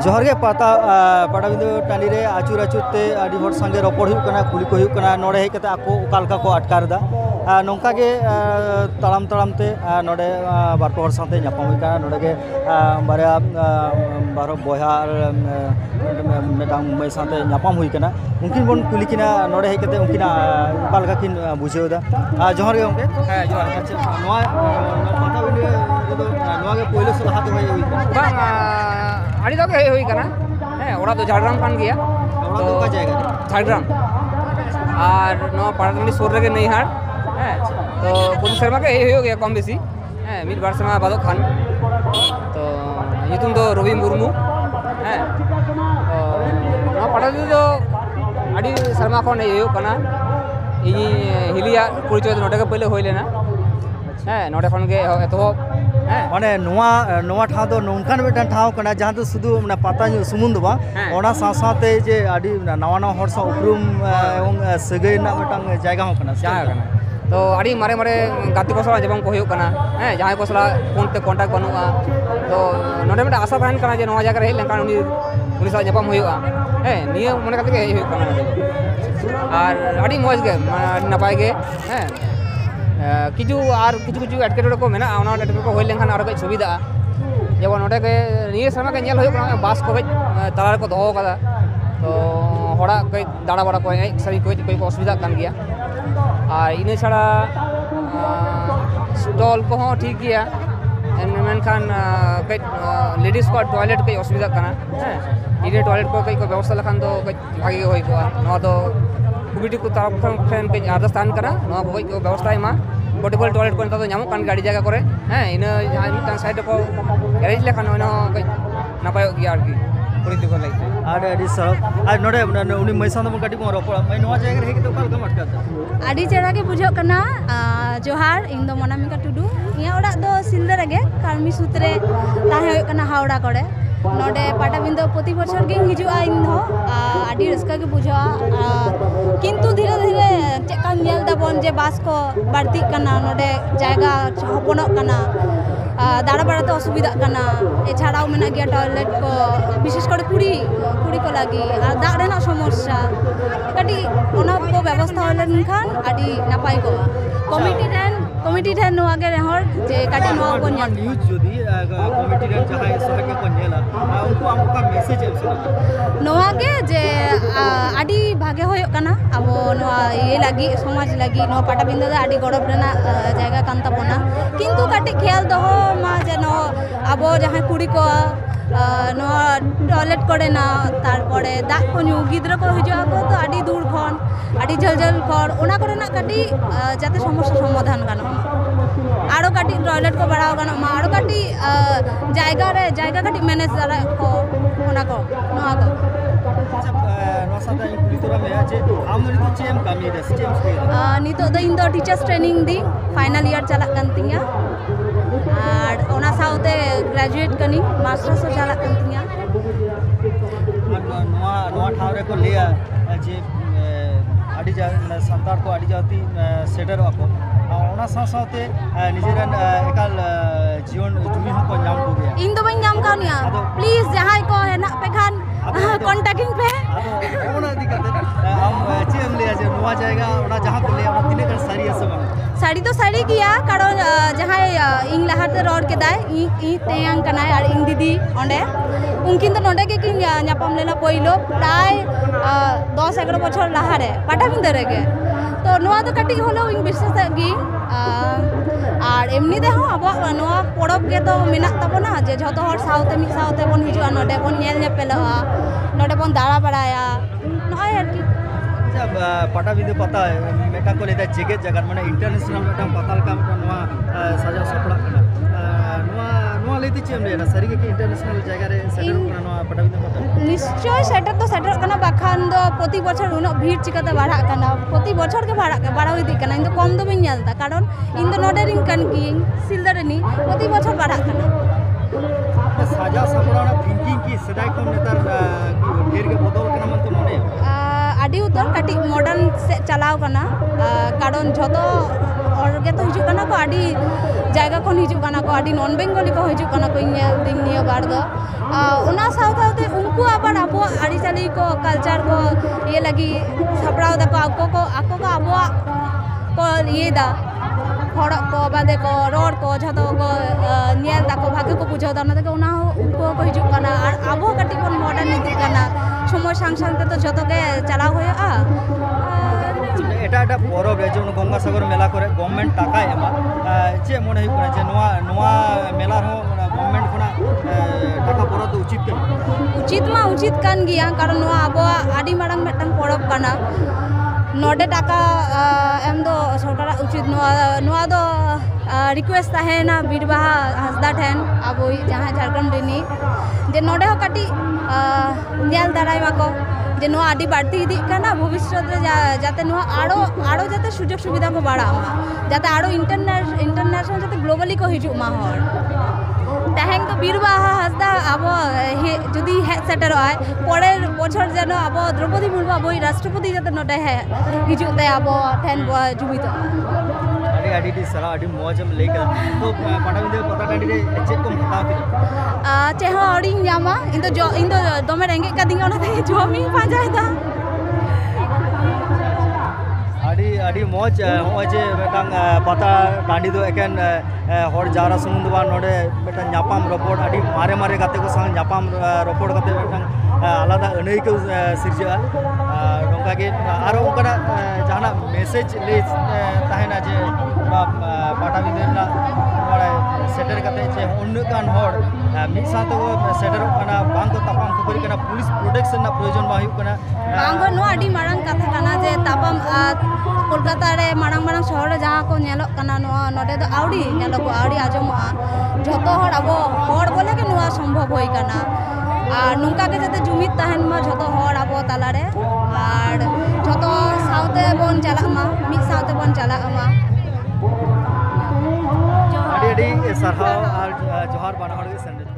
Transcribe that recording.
जोहर गे पाटाबिंदु टाँडी रे आचुर आचुरते आदि हर संगे रपड़ हुई कना कुली को हुई कना नोडे हेज कते आको ओकालका को अटकार दा नौका गे तड़ाम तड़ाम ते नोडे बार पे हर साथे ᱧᱟᱯᱟᱢ हुई कना नोडे गे बारे बारो बॉया मेटांग मई साथे ᱧᱟᱯᱟᱢ हुई कना उनकिन बन कुली किना नोडे हेज कते उनकिना ओकालका किन बुझेव दा जोहर गे गंके जोहर अच्छा नोआ पाटाबिंदु रेदो नोआ गे पहिलो सलाह तो हुई bang आड़ी तो hui kana ओड़ा तो झाड़ग्राम कान गया तो का जाएगा झाड़ग्राम और नो पाटाबिंदु सुर रे नहीं हार तो कुछ शर्मा के हो गया कम बेसी मिड बार शर्मा बादो खान तो युतुम तो रवि मुर्मू तो नो पाटाबिंदु तो आड़ी शर्मा को नहीं हो kana ᱤᱧ ᱦᱤᱞᱤᱭᱟ ᱯᱚᱨᱤᱪᱚᱭ ᱱᱚᱰᱮ ᱜᱮ ᱯᱟᱹᱭᱞᱟᱹ ᱦᱩᱭ ᱞᱮᱱᱟ ᱱᱚᱰᱮ ᱠᱷᱚᱱ ᱜᱮ ᱮᱛᱚᱦᱚᱵ माने नोआ ठाव दो नौकान मिटन ठाव कना जहां तो सुधु माने पाता सुमुन दो बा ओना साथे जे आडी नवा नवा हर सा उपरुम एवं सगै ना मिटन जायगा हो कना तो आड़ी मारे मारे गाती को सला जेबम को होयो कना जहां को सला फोन ते कांटेक्ट बनुआ तो नोडे मिटा आशा तहन कना जे नवा जगह रे लेकान उनी सा जेबम होयोआ निये मने कते हे होयो कना और आड़ी मौज गे नपाय गे किचु और किचु किचु एटकेटोड़े को मेना ओना एटकेटोड़े को होय लेनखान और कई सुविधा जेबो नोडे के निये समय के नेल होयो कना बास को तलार को दोहो कदा तो होड़ा कई दाड़ा बड़ा को सभी कोई को असुविधा कान गया और इने छाड़ा स्टॉल को हो ठीक गया मेनखान कई लेडीज को टॉयलेट कई असुविधा काना इने टॉयलेट को कई को व्यवस्था लखान तो कई भागी होय को नो तो कमिटी को तरफ खन कई आदर्श स्थान करा नो को व्यवस्था मा पोर्टेबल टॉयलेट को तो नामो कान गाड़ी जगह करे इने मिटान साइड को गैरेज लेखान नो कई नापाय गया आरकी पुरिति को लाइक आडे आडि सर आज नोडे उनी मैसान दम काटी को रोपड़ मै नोआ जायगा रे के तो काल का मटका आडि चेरा के बुझो कना जोहार इन दो मनामिका टुडू इया ओडा दो सिलदर गे कार्मी सूत्रे ताहे होय कना हावड़ा करे नोडे पाटाबिंदु प्रति बछर गे हिजुआ इन दो आडि रस्का के बुझा किंतु धीरे धीरे चेकान नेल दाबन जे बास को बाड़ती कना नोडे जायगा हपनक कना दाड़ा बड़ा तो असुविधा कना एछाड़ाओ मेना गया टॉयलेट को विशेष कर कुड़ी को लगी और दाग रेना समस्या कटी ओना को व्यवस्था होले निखान आडी नापाय को कमिटी ठेन नोआ गे रहर जे काटी नोआ को न्यूज जदी कमिटी रे जहां सके को नेला उनको हमका मैसेज नोआ गे जे आडी भागे होय कना अब नोआ ये लगी समाज लगी नोआ पाटाबिंदु दा आडी गड़ब रेना जायगा कान ताबोना किंतु काटी ख्याल दो मा जे नो अब जहां कुड़ी को नोआ टॉयलेट करे ना तारपरे दाग को न्यू गिद्रा को हिजुआ को तो आडी दूर खन आडी झल झल खर ओना करे ना काटी जाते समस्या समाधान गानो आरो काटी टॉयलेट को बढ़ाओ गानो मा आरो काटी जायगा काटी मैनेज दारा को ओना को नोआ को नो सादा कुली तोरा में जे आम तो चेम कामी दे चेम नितो दो इन दो teachers training the final year चला कंतिया और ओना साउते ग्रेजुएट कनी मास्टर्स हो चला कंतिया नोआ ठावरे को लिया जे आडी जा संतार को आडी जाती सेटर को ओना साथे निजेरन एकाल जीवन जुमी हो को नाम को गया इन दो बन नाम कानिया प्लीज जहां को है ना पे खान कांटेक्टिंग पे ओना दिक्कत हम चेम लिया जे नोआ जाएगा ओना जहां को लिया ओना तिने कर सारी असम साड़ी तो साड़ी किया कारण जहां इंग लहाते रोड के दाय ई तेयांग कनाय और इंग दीदी ओंडे उनकिन तो नोडे के किन ᱧᱟᱯᱟᱢ लेना पहिलो प्राय 10-11 बछर लहा रे पाटाबिंदु रे गे तो नोआ तो काटी होलो इंग विशेष गी और एमनी दे हो अब नोआ पड़ब गे तो मेना तबना जे जतो हर साउते मिक साउते बन हिजुआ नोडे बन नेल नेपेलवा नोडे बन दाड़ा बड़ाया नय आरकी पाटाबिंदु पता मेटा को लेता जेगे जगह माने इंटरनेशनल मेटा पताल का मेटा नोआ साजा सपड़ा कना नोआ लेती चेम लेना सरी के इंटरनेशनल जगह रे सेटर कना नोआ पाटाबिंदु पता निश्चय सेटर तो सेटर कना बाखान दो प्रति बछर उनो भीड़ चिकाते बाढ़ा कना प्रति बछर के बाढ़ा इदी कना इन तो कम दो बिन नेलता कारण इन दो नोडे रिंग कन की सिलदरनी प्रति बछर बाढ़ा कना साजा सपड़ा थिंकिंग की सदाय कम नेतार ढेर के बदल कना मन तो मने आडी उतर काटी मॉडर्न से चलाव कना कारण जतो हर गे तो हिजुक कना को आडी जायगा खन हिजुक कना को आडी नॉन बेंगली को हिजुक कना को दिन निया बार दो उना साउते उनको आबार आबो आड़ी चाली को कल्चर को ये लगी सपड़ाव दा को आको को आबो को ये दा हड़ को बादे को रोड को जतो को नियल दा को भागे को बुझाव दा ना के उना उनको को हिजुक कना और आबो कटी को मॉडर्न नीति कना समय सांग सांग ते तो जतो के चला होया एटा एटा परब रे जेमन गंगासागर मेला करे गवर्नमेंट टाका एमा चे मन हुई कना जे नोआ मेला हो गवर्नमेंट खना टाका परब तो उचित कान गिया कारण नोआ आबो आडी मारंग मेटन परब कना नोडे टाका एम दो सरकार उचित नोआ दो रिक्वेस्ट ताहेना बीरबाहा हसदा ठेन आबो जहां झारखंड रेनी जे नोडे हो काटी नेल दाराय माको जे नोआ आडी बाड़ती इदी कना भविष्य रे जाते नोआ आड़ो जाते सुजोग सुविधा को बाड़ा जाते आड़ो इंटरनेशनल जाते ग्लोबली को हिजु मा हर तेहें तो बीरबाहा हसदा आबो जुदी हे सेटर आय परेर बछर जेनो आबो द्रौपदी मुर्मू आबो राष्ट्रपति जाते नोडे हे हिजु ते आबो ठेन जुमित आडी सरा आडी मौजम लेकर तो पाटाबिंदे पता टांडी रे चेक को हताव चे हो अड़ी ᱧᱟᱢᱟ ᱤᱧ ᱫᱚ ᱫᱚᱢᱮ ᱨᱮᱸᱜᱮᱡ ᱠᱟᱫᱤᱧᱟ ᱚᱱᱟᱛᱮ ᱡᱚᱢᱤᱧ ᱯᱟᱸᱡᱟᱭᱫᱟ आडी मौज होय जे मेटांग पता टांडी दो एकेन हर जारा सुमुंद बा नोडे मेटांग ᱧᱟᱯᱟᱢ रपोर्ट आडी मारे मारे गाते को संग ᱧᱟᱯᱟᱢ रपोर्ट गाते मेटांग आलादा अनई को सिरजा नोंका के आरो ओकरा जहाना मैसेज ले ताहेना जे पाटाबिंदे ना नोडे सेटर गाते जे उन्नु कान हर मिद साथे को सेटर कना बांग को तापाम खबरी कना पुलिस प्रोटेक्शन ना प्रयोजन बा हुई कना बांग नो आडी मारंग कथा कना जे तापाम कोलकाता रे मारंग मारंग शहर रे जहां को नेलो कना नोडे दो आउडी नेलो को आउडी आजमो जतो हर आबो हर बोले के नुआ संभव होई कना और नुका के जते जुमित तहन मा जतो हर आबो ताला रे और जतो साउते बन चला मा मिद साउते बन चला मा आडी सरहाव और जोहार बाना हर के संदेश